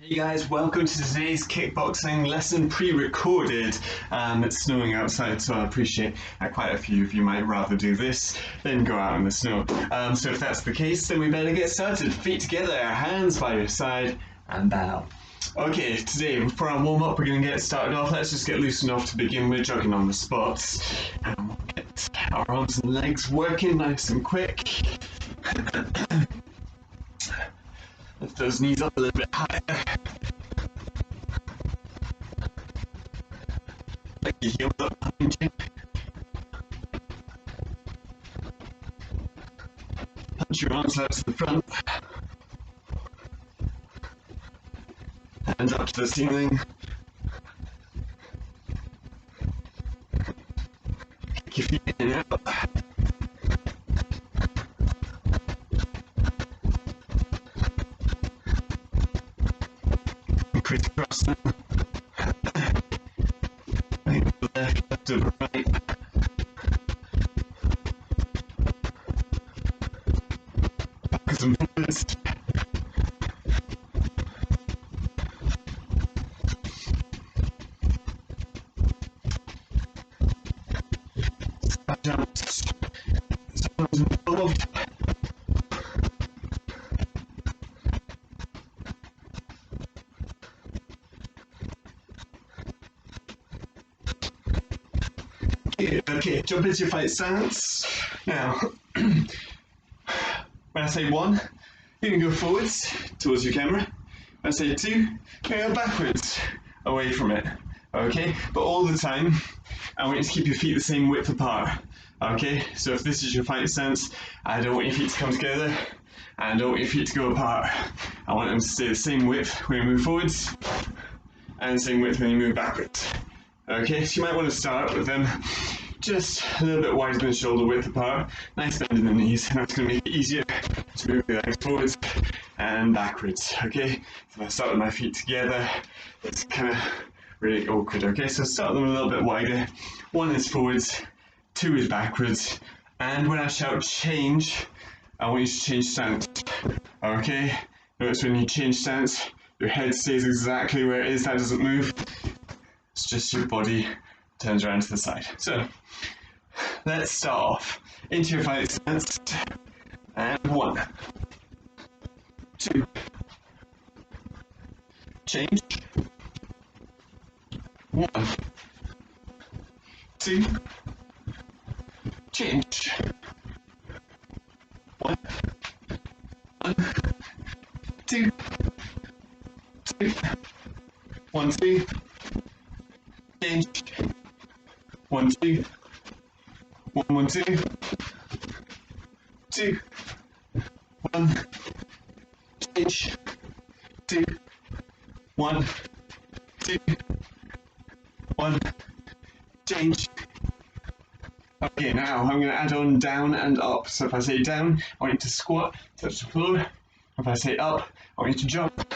Hey guys, welcome to today's kickboxing lesson pre-recorded. It's snowing outside, so I appreciate quite a few of you might rather do this than go out in the snow. So if that's the case, then we better get started. Feet together, hands by your side, and bow. Okay, today for our warm-up we're going to get started off. Let's just get loosened off to begin with, jogging on the spots. And we'll get our arms and legs working nice and quick. Lift those knees up a little bit higher. Like your heels up behind you. Punch your arms out to the front. Hands up to the ceiling. Kick your feet in and out. Crisscross them. Left over right. Backwards and forwards. Side jumps. Sides involved. Okay, jump into your fight stance. Now, when I say 1, you can go forwards towards your camera. When I say 2, you can go backwards away from it. Okay, but all the time, I want you to keep your feet the same width apart. Okay, so if this is your fight stance, I don't want your feet to come together, and I don't want your feet to go apart. I want them to stay the same width when you move forwards, and the same width when you move backwards. Okay, so you might want to start with them just a little bit wider than shoulder width apart. Nice bend in the knees, and that's going to make it easier to move the legs forwards and backwards. Okay, so if I start with my feet together, it's kind of really awkward. Okay, so start them a little bit wider. 1 is forwards, 2 is backwards, and when I shout change, I want you to change stance. Okay, notice when you change stance, your head stays exactly where it is, that doesn't move. It's just your body turns around to the side. So, let's start off. Into your fight stance. And 1. 2. Change. 1. 2. Change. 1. 1. 2. 2. 1, 2. Change. 1, 2. 1, 1, 2. 2. 1. Change. 2. 1. 2. 1. Change. Okay, now I'm going to add on down and up. So if I say down, I want you to squat, touch the floor. If I say up, I want you to jump.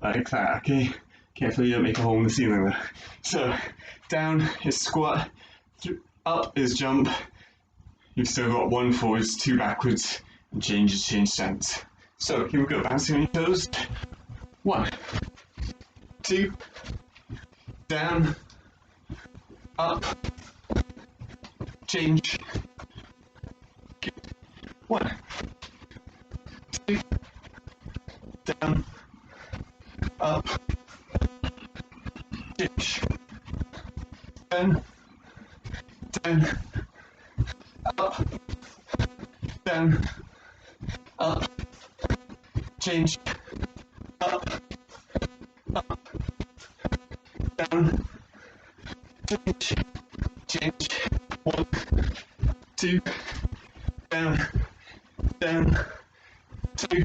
Like that, okay? Carefully, you don't make a hole in the ceiling there. So, down is squat, up is jump. You've still got 1 forwards, 2 backwards, and change is change stance. So, here we go, bouncing on your toes. 1, 2, down, up, change. 1, 2, down, up, change. Down, down, up, down, up, change, up, up, down, change, change. 1, 2, down, down, 2,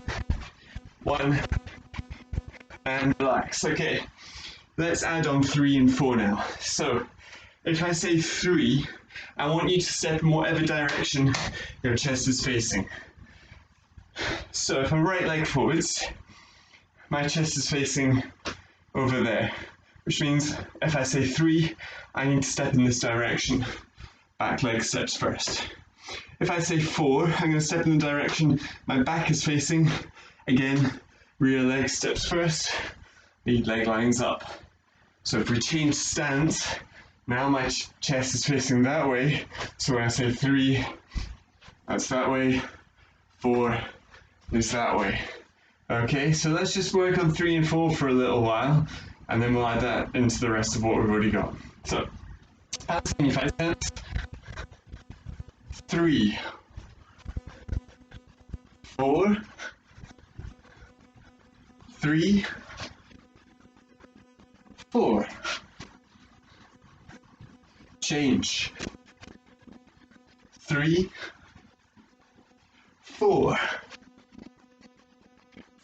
1, and relax. Okay. Let's add on 3 and 4 now. So, if I say 3, I want you to step in whatever direction your chest is facing. So if I'm right leg forwards, my chest is facing over there, which means if I say 3, I need to step in this direction. Back leg steps first. If I say 4, I'm going to step in the direction my back is facing. Again, rear leg steps first. the leg lines up. So if we change stance, now my chest is facing that way. So when I say 3, that's that way, 4 is that way. Okay, so let's just work on 3 and 4 for a little while, and then we'll add that into the rest of what we've already got. So, that's in your 5 stance. 3, 4, 3, 4. Change. 3, 4.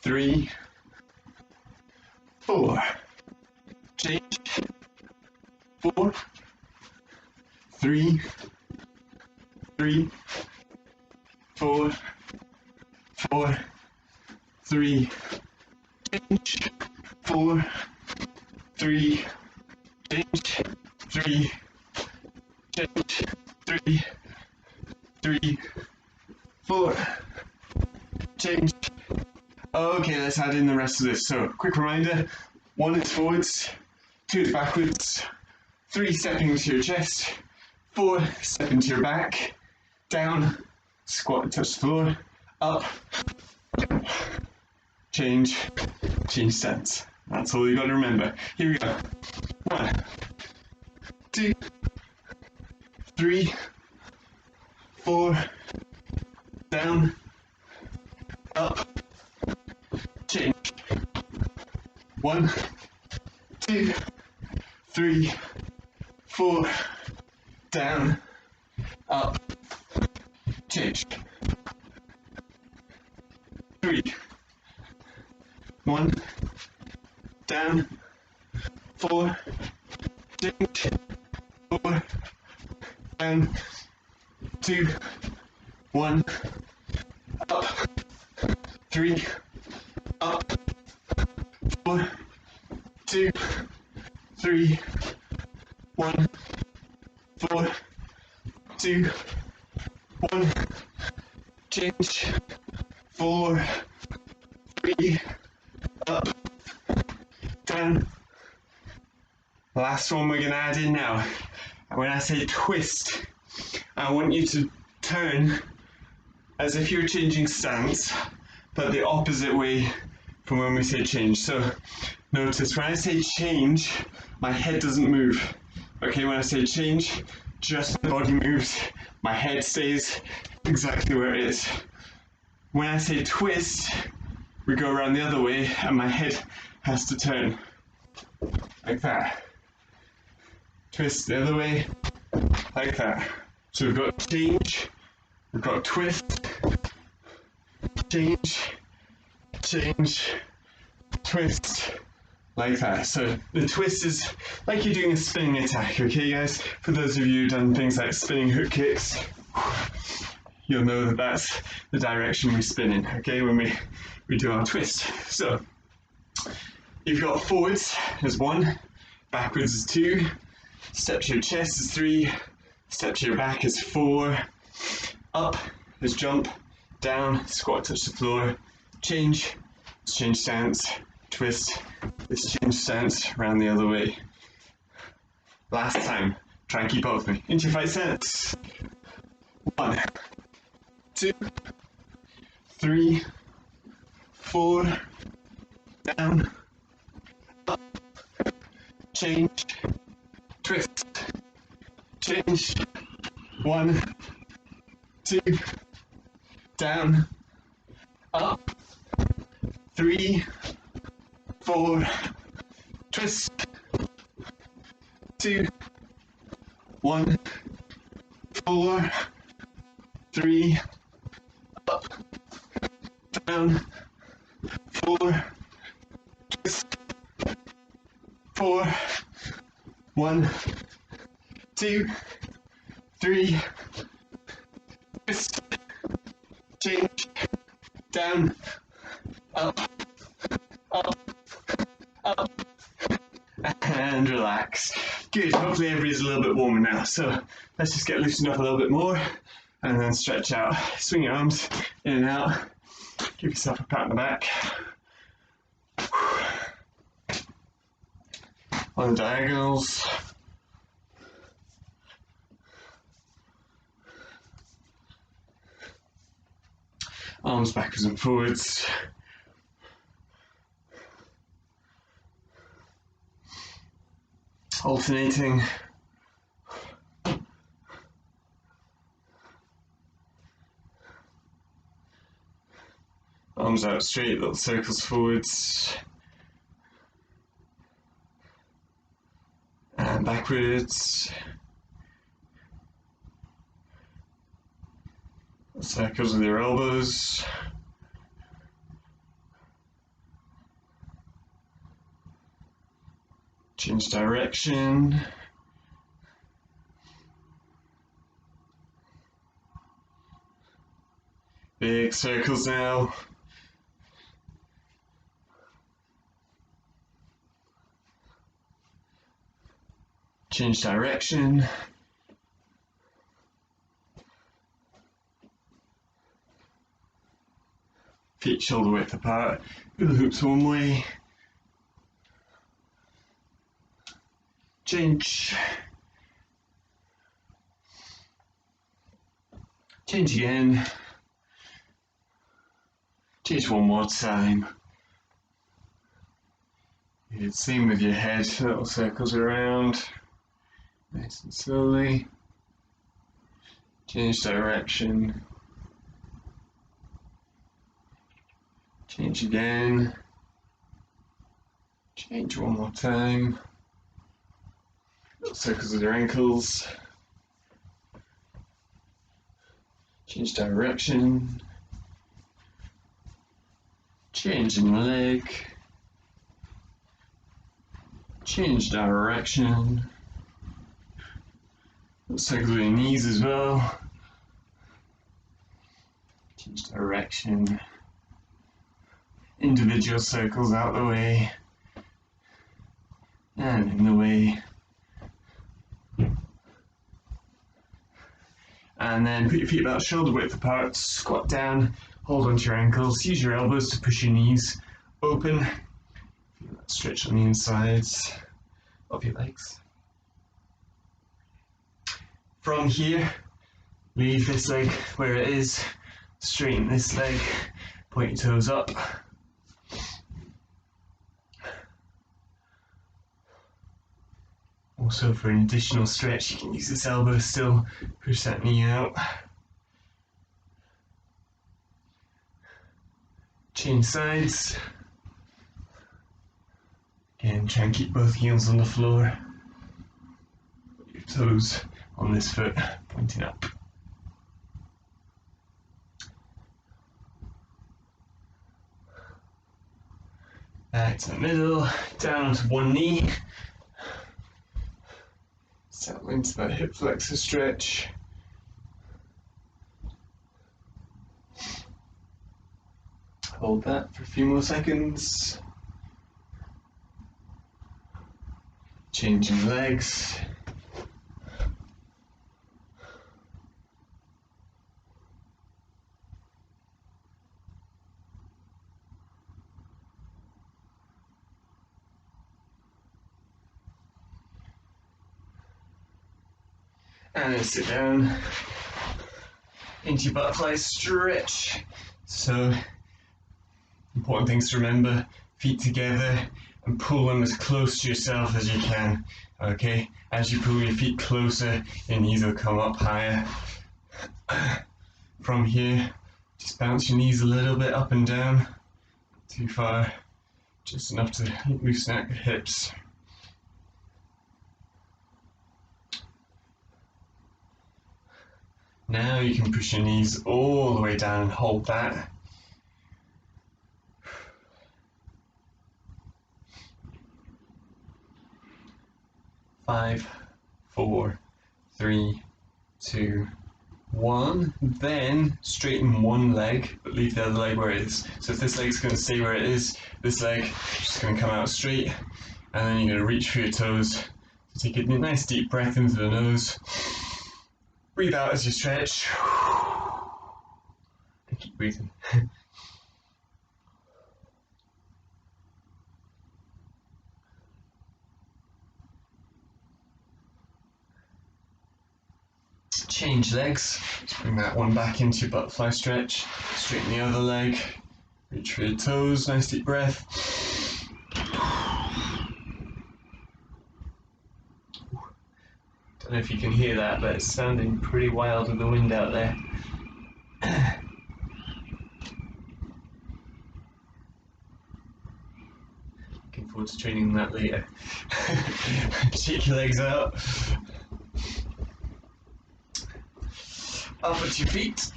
3, 4. Change. 4, 3, 3, 4, 4, 3. Change. 4, 3. Change. 3. Change. 3, 3, 4. Change. Okay, let's add in the rest of this. So, quick reminder, 1 is forwards, 2 is backwards, 3 stepping into your chest, 4 step into your back, down, squat and touch the floor, up, change, change stance. That's all you got to remember. Here we go. 1, 2, 3, 4, down, up, change. 1, 2, 3, 4, down, up, change. 3, 1, down, 4, change, 4, down, 2, 1, up, 3, up, 4, 2, 3, 1, 4, 2, 1, change, 4, 3, up, down. Last one we're going to add in now. When I say twist, I want you to turn as if you're changing stance, but the opposite way from when we say change. So notice when I say change, my head doesn't move. Okay, when I say change, just the body moves, my head stays exactly where it is. When I say twist, we go around the other way and my head has to turn like that. Twist the other way, like that. So we've got change, we've got twist, change, change, twist, like that. So the twist is like you're doing a spinning attack, okay guys? For those of you who've done things like spinning hook kicks, you'll know that that's the direction we spin in, okay, when we do our twist. So you've got forwards as 1, backwards is 2, step to your chest is 3, step to your back is 4, up is jump, down, squat, touch the floor, change, change stance, twist, is change stance, round the other way. Last time, try and keep up with me. Into your 5 stance. 1, 2, 3, 4, down, up, change, twist, change, 1, 2, down, up, 3, 4, twist, 2, 1, 4, 3, up, down, 4, twist, 4, 1, 2, 3, twist, change, down, up, up, up, and relax. Good, hopefully everybody's a little bit warmer now. So let's just get loosened up a little bit more and then stretch out. Swing your arms in and out. Give yourself a pat on the back. on the diagonals. Arms backwards and forwards. Alternating. Arms out straight, little circles forwards. And backwards. Circles with your elbows. Change direction. Big circles now. Change direction. Feet shoulder width apart. Hula hoops one way. Change. Change again. Change one more time. Good. Same with your head. Little circles around. Nice and slowly. Change direction. Change again. Change one more time. Little circles with your ankles. Change direction. Changing leg. Change direction. Little circles with your knees as well. Change direction. Individual circles out the way. And in the way. And then put your feet about shoulder width apart, squat down, hold onto your ankles, use your elbows to push your knees open. Feel that stretch on the insides of your legs. From here, leave this leg where it is, straighten this leg, point your toes up. Also, for an additional stretch, you can use this elbow still, push that knee out. Change sides. Again, try and keep both heels on the floor. Put your toes on this foot, pointing up. Back to the middle, down onto one knee. Settle into that hip flexor stretch. Hold that for a few more seconds. Changing legs. And then sit down into your butterfly stretch. So, important things to remember, feet together and pull them as close to yourself as you can. Okay, as you pull your feet closer, your knees will come up higher. From here, just bounce your knees a little bit up and down. Not too far, just enough to loosen out your hips. Now you can push your knees all the way down and hold that. Five, 4, 3, 2, 1. Then straighten one leg, but leave the other leg where it is. So if this leg's going to stay where it is, this leg is just going to come out straight, and then you're going to reach for your toes. So take a nice deep breath into the nose. Breathe out as you stretch. And keep breathing. change legs. Just bring that one back into your butterfly stretch. Straighten the other leg. Reach for your toes. Nice deep breath. Don't know if you can hear that, but it's sounding pretty wild with the wind out there. Looking forward to training that later. Shake your legs out. Up at your feet.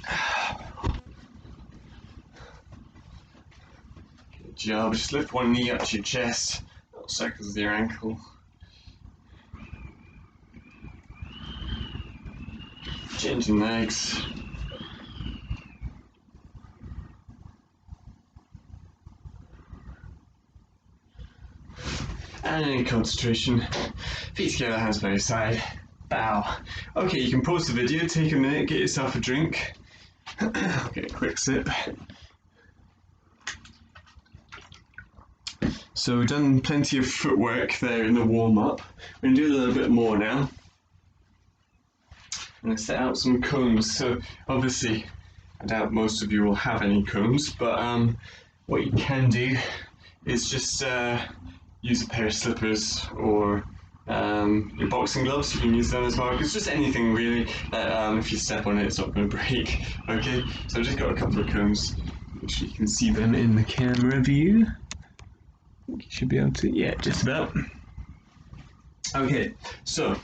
Good job. Just lift one knee up to your chest. Little circles with your ankle. Changing legs. And in concentration, feet together, hands by your side, bow. Okay, you can pause the video, take a minute, get yourself a drink. I'll get a quick sip. So we've done plenty of footwork there in the warm-up. We're going to do a little bit more now. I'm going to set out some cones. So obviously, I doubt most of you will have any cones, but what you can do is just use a pair of slippers or your boxing gloves. You can use them as markers, just anything really that if you step on it, it's not going to break. Okay, so I've just got a couple of cones. Make sure you can see them in the camera view. You should be able to, yeah, just about. Okay, so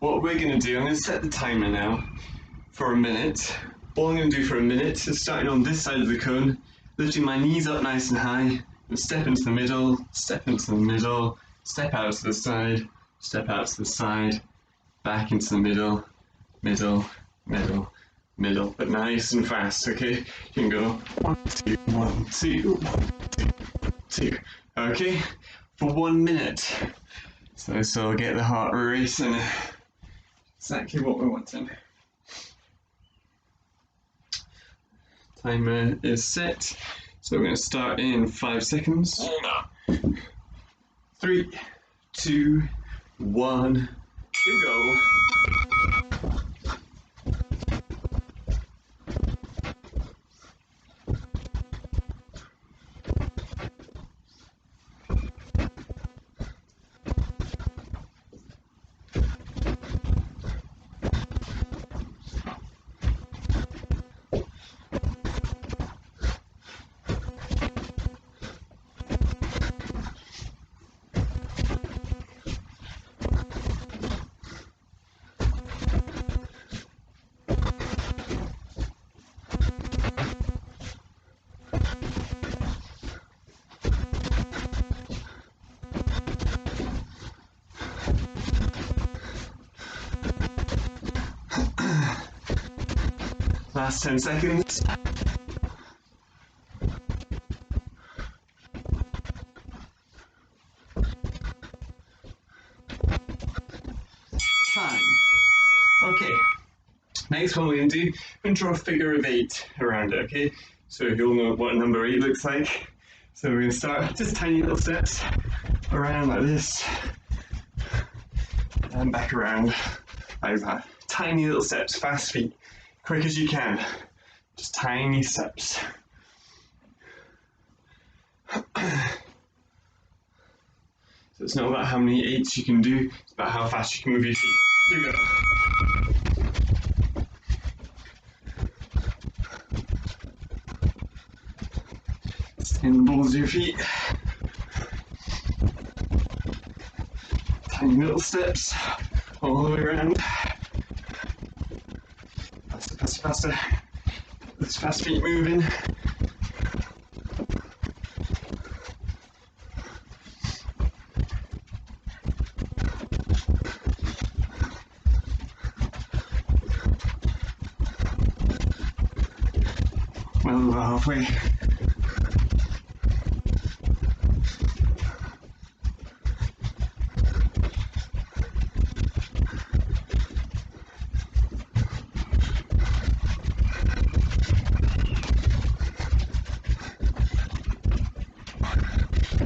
what we're going to do, I'm going to set the timer now for a minute. All I'm going to do for a minute is starting on this side of the cone, lifting my knees up nice and high, and step into the middle, step into the middle, step out to the side, step out to the side, back into the middle, middle, middle, middle, but nice and fast, okay? You can go 1, 2, 1, 2, 1, 2, 2. Okay, for 1 minute. So this will get the heart racing. Exactly what we're wanting. Timer is set. So we're going to start in 5 seconds. 3, 2, 1, here we go. Last 10 seconds. Fine. Okay. Next one we're going to do, we're going to draw a figure of 8 around it, okay? So you'll know what number 8 looks like. So we're going to start just tiny little steps around like this. And back around like that. Tiny little steps, fast feet. Quick as you can. Just tiny steps. So it's not about how many 8s you can do, it's about how fast you can move your feet. Here we go. Stay in the balls of your feet. Tiny little steps all the way around. Faster, faster, faster. Those fast feet moving. Well over halfway.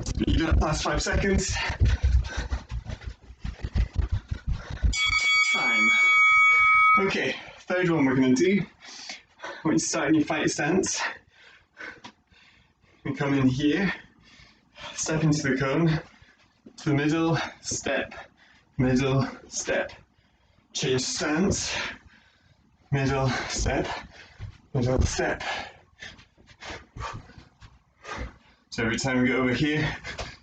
Speed up, last 5 seconds. Fine. Okay, third one we're going to do, when you start in your fight stance, you come in here, step into the cone, to the middle, step, change stance, middle, step. So every time we go over here,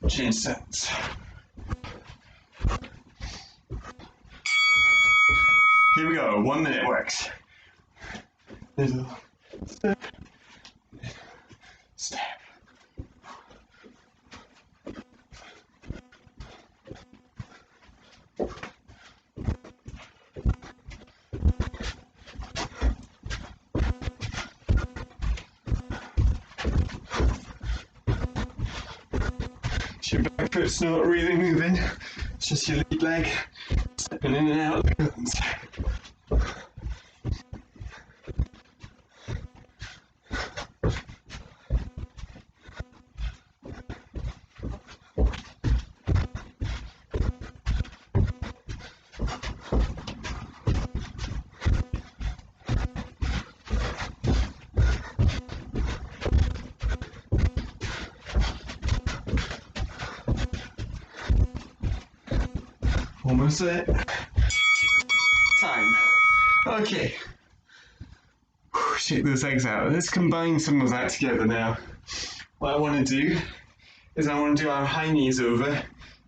change stance. Here we go, 1 minute works. Middle, step, step. Your back foot's not really moving, it's just your lead leg stepping in and out of the cones. Almost there. Time. Okay. Shake those legs out. Let's combine some of that together now. What I want to do is I want to do our high knees over,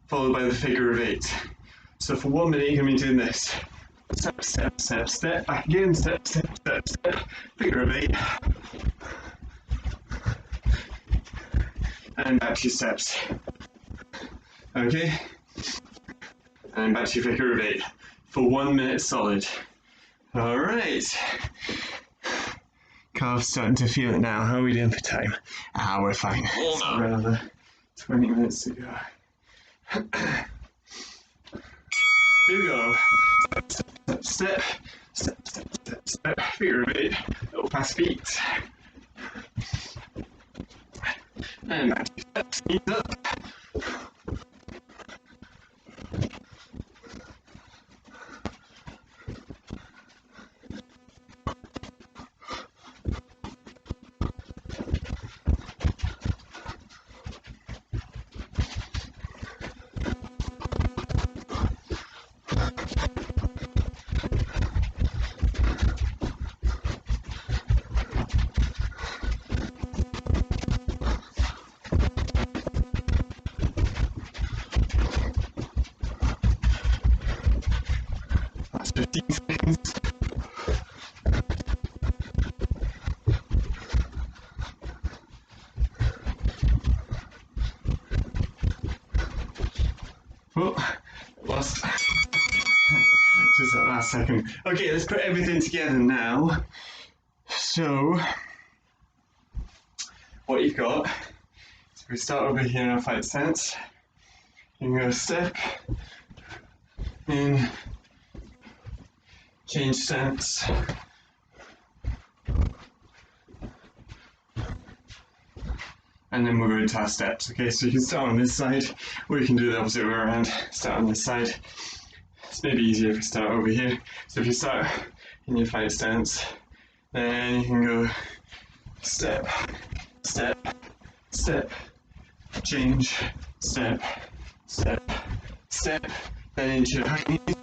followed by the figure of 8. So for 1 minute you're going to be doing this. Step, step, step, step, back again, step, step, step, step, figure of 8. And back to your steps. Okay? And back to your figure of 8 for 1 minute solid. Alright. Calf's starting to feel it now. How are we doing for time? We're fine. So another 20 minutes to go. Here we go. Step, step, step, step, step, step, figure of 8. Little past feet. And back to your steps, knees up. Last 15 seconds. Oh, lost. Just that last second. Okay, let's put everything together now. So, what you've got, so we start over here in our fight stance. You can go step, in, change stance, and then we'll go into our steps. Okay, so you can start on this side, or you can do the opposite way around. Start on this side. It's maybe easier if you start over here. So if you start in your fight stance, then you can go step, step, step, change, step, step, step, then into your high knees,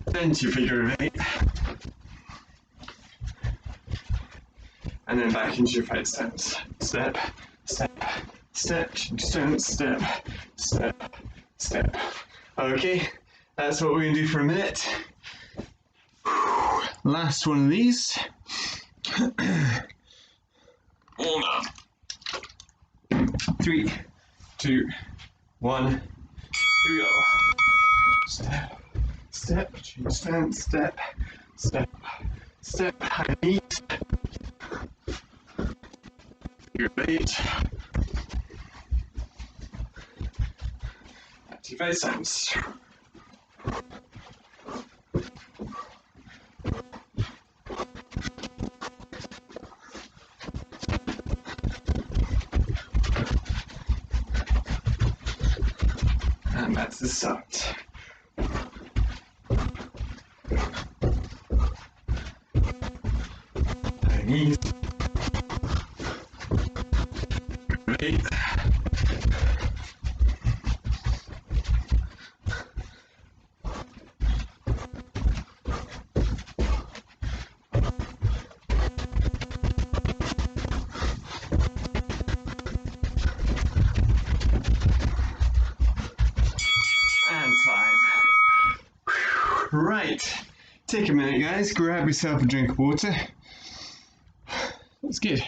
then to your figure of 8, and then back into your fight stance. Step, step, step, change stance, step, step, step. Okay, that's what we're going to do for a minute. Last one of these. Warm up. 3, 2, 1. Here we go. Step, step, change stance, step, step, step, high knees. Figure of 8. Active fight stance. And that's the start. knees. Great. And time. Right. Take a minute, guys. Grab yourself a drink of water. That's good.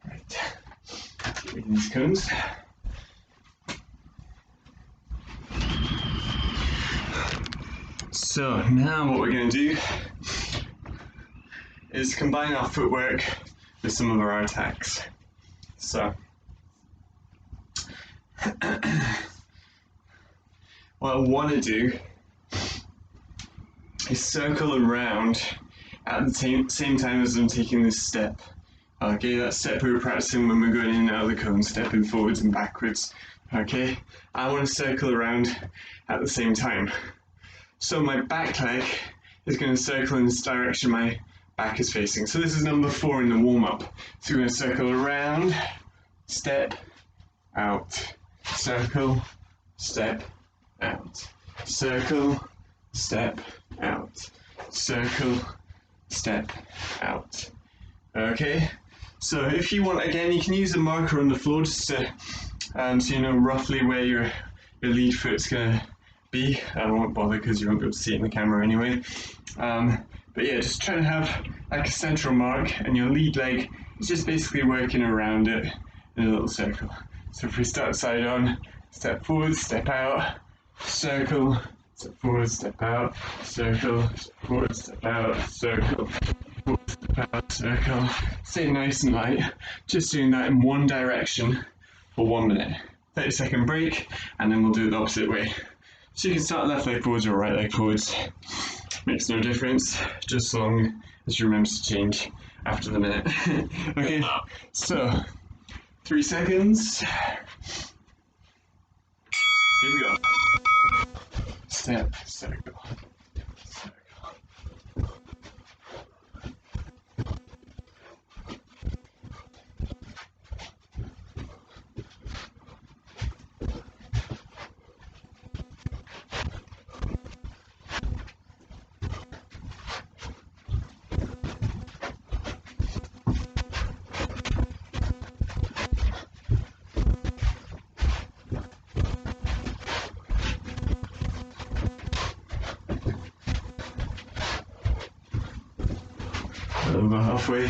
Right. Taking these cones. So now what we're going to do is combine our footwork with some of our attacks. So what I want to do is circle around at the same time as I'm taking this step. Okay, that step we were practicing when we're going in and out of the cone, stepping forwards and backwards. Okay, I want to circle around at the same time. So my back leg is going to circle in this direction my back is facing. So this is number 4 in the warm-up. So we're going to circle around, step, out, circle, step, out, circle, step, out, circle, step, out. Okay, so if you want, again, you can use a marker on the floor just to, so you know roughly where your lead foot's going to be. I won't bother because you won't be able to see it in the camera anyway. But yeah, just try to have like a central mark, and your lead leg is just basically working around it in a little circle. So if we start side on, step forward, step out, circle, step forward, step out, circle, step forward, step out, circle, forward, step out, circle. Stay nice and light, just doing that in one direction for 1 minute. 30-second break, and then we'll do it the opposite way. So you can start left leg forwards or right leg forwards. Makes no difference, just so long as you remember to change after the minute. Okay, so 3 seconds. Here we go. Step, circle, circle. Over halfway.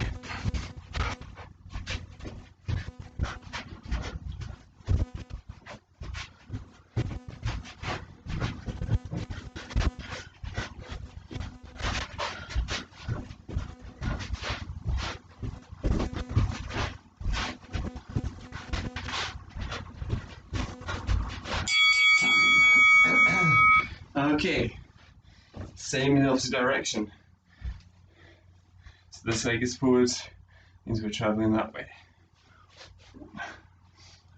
Okay, same in the opposite direction. So this leg is forwards, means we're traveling that way.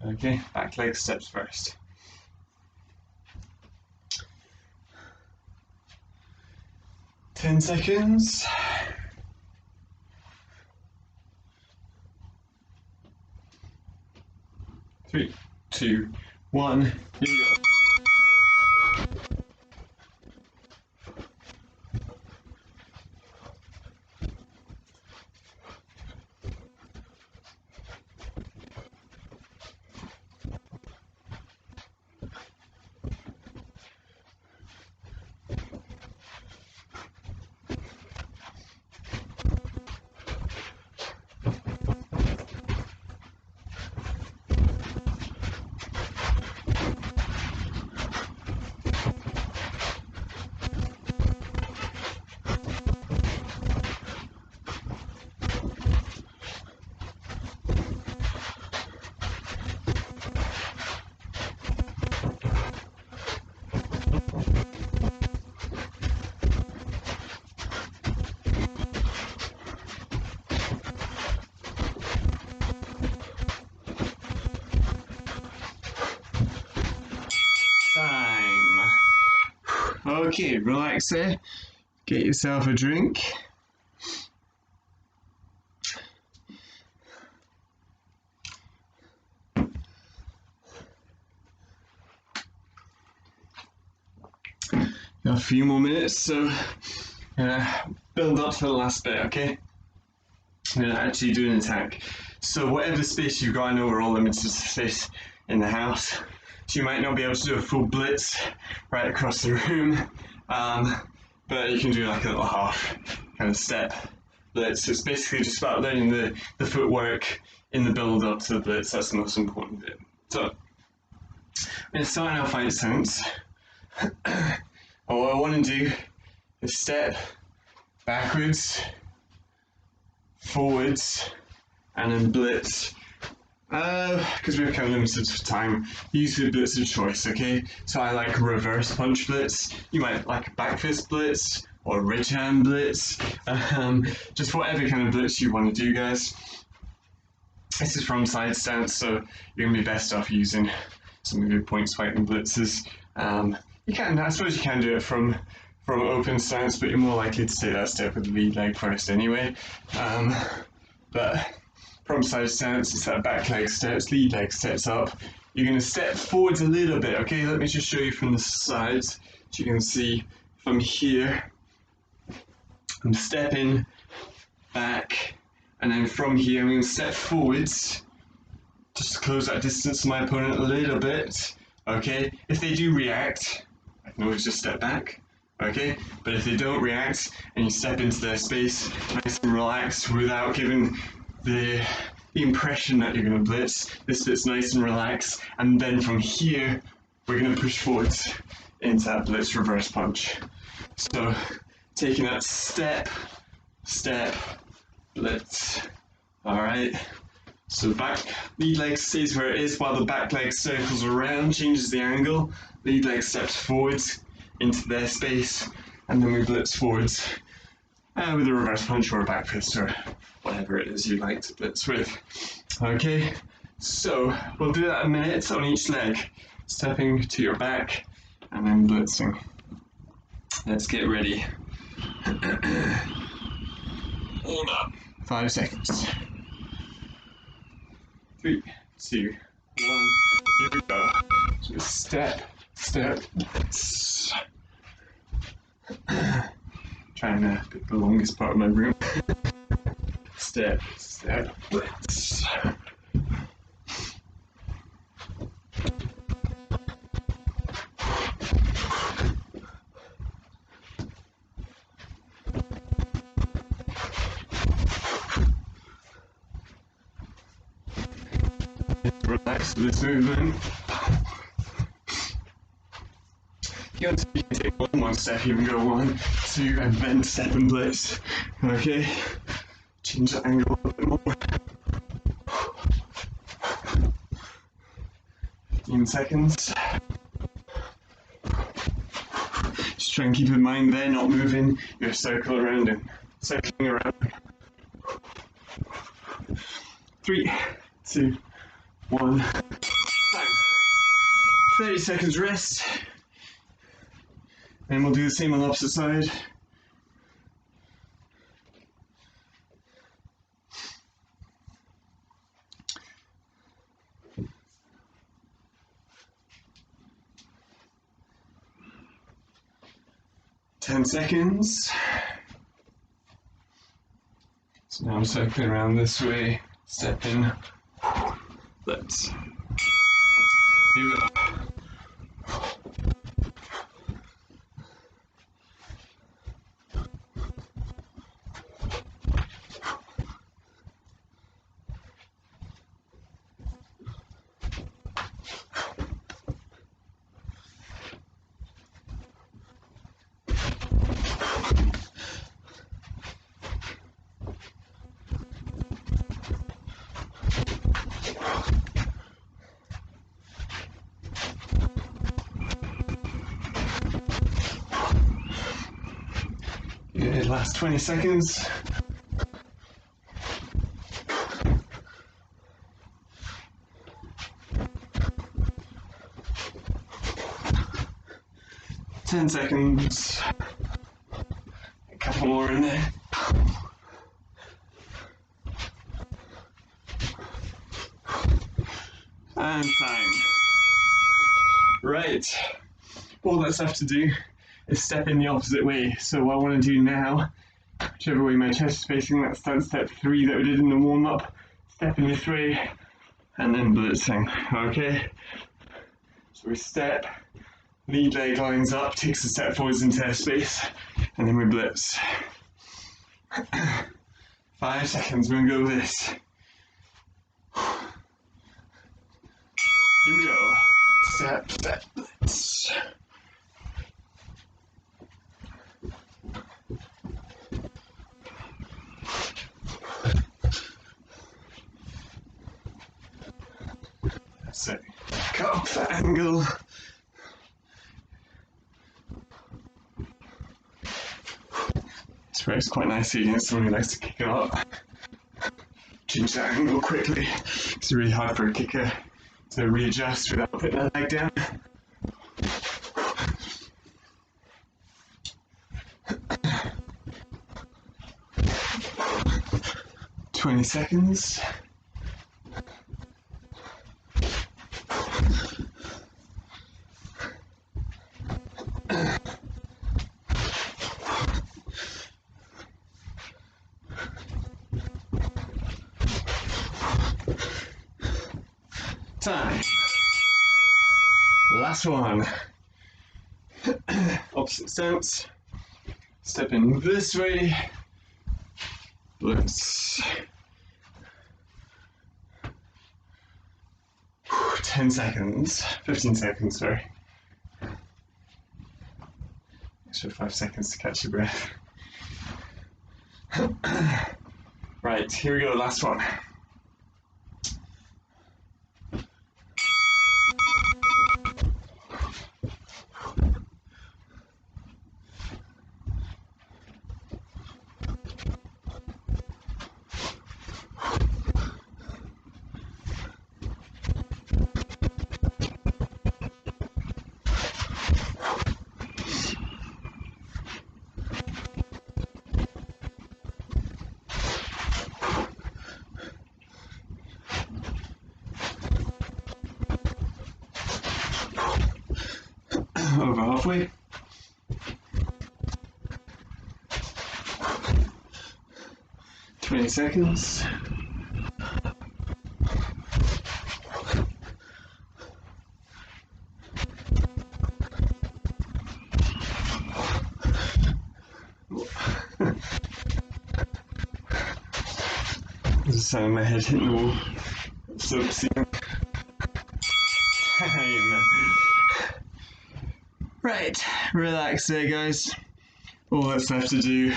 Okay, back leg steps first. Ten seconds. 3, 2, 1, here we go. Okay, relax there. Get yourself a drink. A few more minutes, so build up for the last bit, okay? I'm going to actually do an attack. So whatever space you've got, I know we're all limited to space in the house, so you might not be able to do a full blitz right across the room, but you can do like a little half kind of step blitz. So it's basically just about learning the footwork in the build up to the blitz. That's the most important bit. So I'm going to start in our fight stance. What I want to do is step backwards, forwards, and then blitz. Because we're kind of limited for time, usually blitz of choice, okay? So I like reverse punch blitz. You might like a back fist blitz or ridge hand blitz. Just whatever kind of blitz you want to do, guys. This is from side stance, so you're going to be best off using some of your points fighting blitzes. I suppose you can do it from open stance, but you're more likely to take that step with the lead leg first anyway. But from side stance, it's that back leg steps, lead leg steps up. You're going to step forwards a little bit, okay? Let me just show you from the sides. So you can see from here, I'm stepping back, and then from here I'm going to step forwards, just to close that distance to my opponent a little bit, okay? If they do react, I can always just step back, okay? But if they don't react, and you step into their space nice and relaxed without giving the impression that you're going to blitz, this bit's nice and relaxed, and then from here, we're going to push forwards into that blitz reverse punch. So, taking that step, blitz, alright? So back lead leg stays where it is while the back leg circles around, changes the angle. Lead leg steps forwards into their space, and then we blitz forwards with a reverse punch or a back fist or whatever it is you like to blitz with. Okay, so we'll do that a minute on each leg, stepping to your back and then blitzing. Let's get ready. Hold up. 5 seconds. 3, 2, 1, here we go. Just step, blitz. Trying to pick the longest part of my room. Step, blitz. Relax with this movement. You can take one more step, you can go 1, 2, and then step and blitz. Okay, change the angle a bit more. 15 seconds. Just try and keep in mind they're not moving, you're circling around and circling around. 3, 2, 1. Time. 30 seconds rest. And we'll do the same on the opposite side. Ten seconds. So now I'm circling around this way, stepping. Let's. Here we go. Good, last 20 seconds. 10 seconds. A couple more in there. And time. Right. All that's left to do is step in the opposite way. So what I want to do now, whichever way my chest is facing, that's that step 3 that we did in the warm-up. Step in this way, and then blitzing. Okay? So we step, lead leg lines up, takes a step forwards into airspace, and then we blitz. 5 seconds, we're gonna go with this. Here we go. Step, step, blitz. That's it. Cut off that angle. This works quite nicely against someone who likes to kick it up. Change that angle quickly. It's really hard for a kicker to readjust without putting that leg down. "20 seconds. Time. Last one. Opposite stance. Step in this way. Blitz. 10 seconds. 15 seconds, sorry. Extra 5 seconds to catch your breath. Right, here we go, last one. Over halfway. "20 seconds. There's a sound of my head hitting the wall. So obscene. Time. Right, relax there, guys. All that's left to do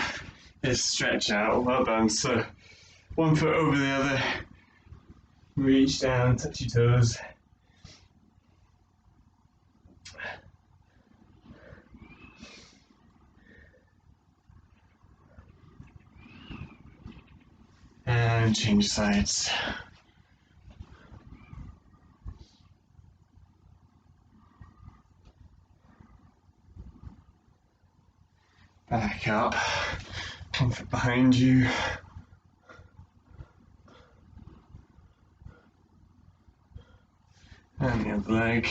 is stretch out. Well done. So, one foot over the other. Reach down, touch your toes. And change sides. Back up. One foot behind you. And the other leg.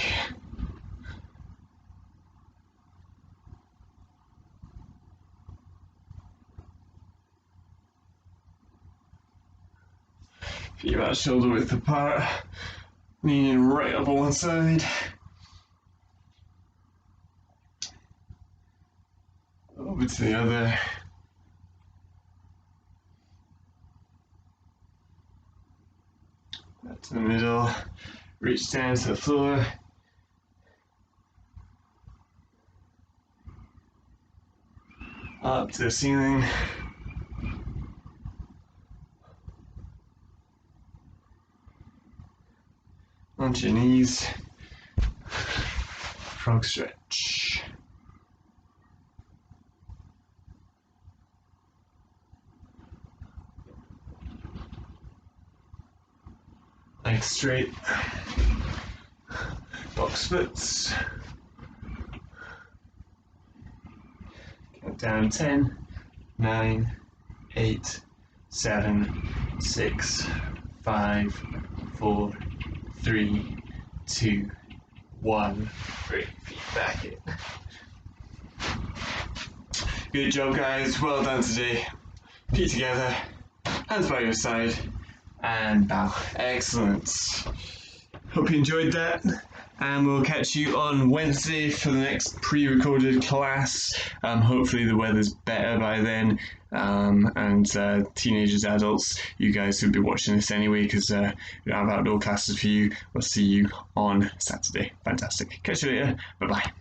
Feet about shoulder width apart. Leaning right up on one side. Over to the other. Back to the middle. Reach down to the floor. Up to the ceiling. Onto your knees. Frog stretch. Legs straight. Box splits. count down 10, 9, 8, 7, 6, 5, 4, 3, 2, 1. Great, feet back in. Good job, guys. Well done today. Feet together, hands by your side, and bow. Excellent. Hope you enjoyed that, and we'll catch you on Wednesday for the next pre-recorded class. Hopefully the weather's better by then, and teenagers, adults, you guys who'll be watching this anyway, because we don't have outdoor classes for you. We'll see you on Saturday. Fantastic. Catch you later. Bye-bye.